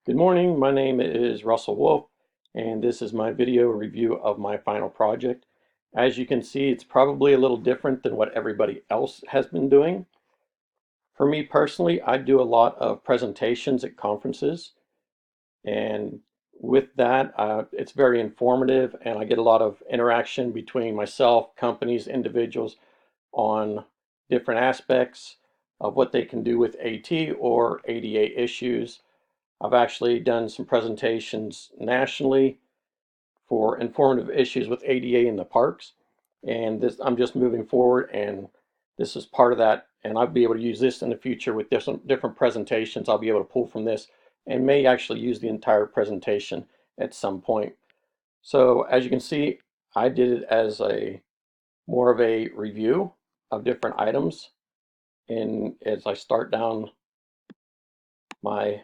Good morning, my name is Russell Wolf, and this is my video review of my final project. As you can see, it's probably a little different than what everybody else has been doing. For me personally, I do a lot of presentations at conferences, and with that, it's very informative, and I get a lot of interaction between myself, companies, individuals on different aspects of what they can do with AT or ADA issues. I've actually done some presentations nationally for informative issues with ADA in the parks. And this, I'm just moving forward, and this is part of that. And I'll be able to use this in the future with different presentations. I'll be able to pull from this and may actually use the entire presentation at some point. So as you can see, I did it as a more of a review of different items. And as I start down my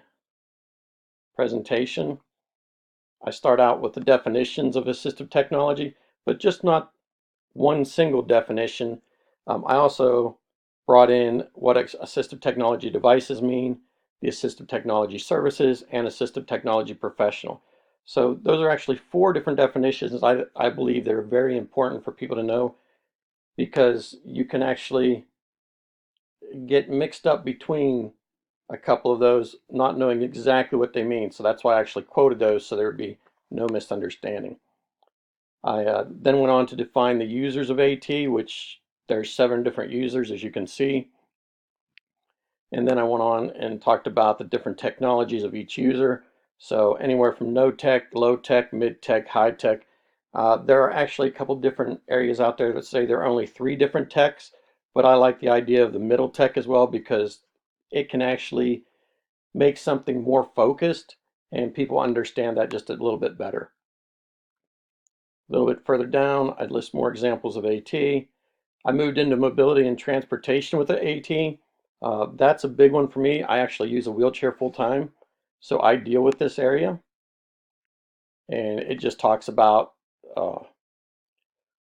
presentation, I start out with the definitions of assistive technology, but just not one single definition. I also brought in what assistive technology devices mean, the assistive technology services, and assistive technology professional. So those are actually four different definitions. I believe they're very important for people to know because you can actually get mixed up between a couple of those, not knowing exactly what they mean. So that's why I actually quoted those so there would be no misunderstanding. I then went on to define the users of AT, which there's 7 different users, as you can see. And then I went on and talked about the different technologies of each user. So anywhere from no tech, low tech, mid tech, high tech. There are actually a couple different areas out there that say there are only 3 different techs, but I like the idea of the middle tech as well because it can actually make something more focused and people understand that just a little bit better. A little bit further down, I'd list more examples of AT. I moved into mobility and transportation with the AT. That's a big one for me. I actually use a wheelchair full time, so I deal with this area. And it just talks about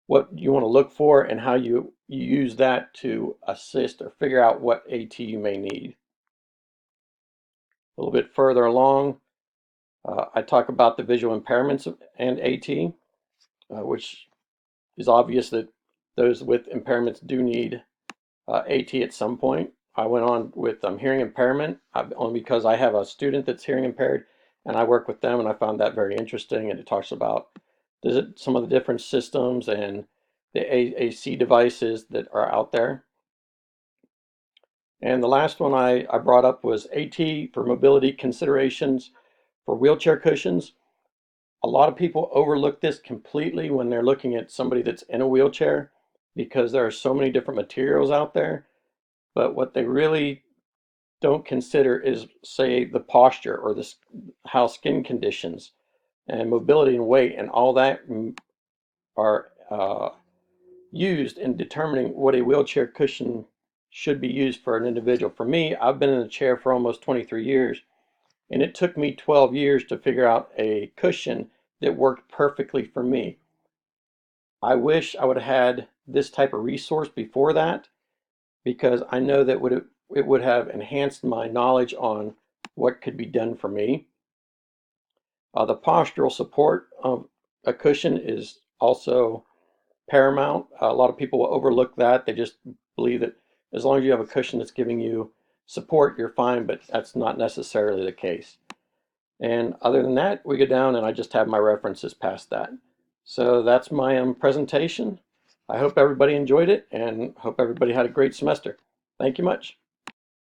what you want to look for and how you use that to assist or figure out what AT you may need. A little bit further along, I talk about the visual impairments and AT, which is obvious that those with impairments do need AT at some point. I went on with hearing impairment only because I have a student that's hearing impaired and I work with them, and I found that very interesting. And it talks about some of the different systems and the AAC devices that are out there. And the last one I brought up was AT for mobility considerations for wheelchair cushions. A lot of people overlook this completely when they're looking at somebody that's in a wheelchair because there are so many different materials out there. But what they really don't consider is, say, the posture or how skin conditions and mobility and weight and all that are used in determining what a wheelchair cushion should be used for an individual. For me, I've been in a chair for almost 23 years, and it took me 12 years to figure out a cushion that worked perfectly for me. I wish I would have had this type of resource before that because I know that it would have enhanced my knowledge on what could be done for me. The postural support of a cushion is also paramount. A lot of people will overlook that. They just believe that as long as you have a cushion that's giving you support, you're fine, but that's not necessarily the case. And other than that, we go down and I just have my references past that. So that's my presentation. I hope everybody enjoyed it and hope everybody had a great semester. Thank you much.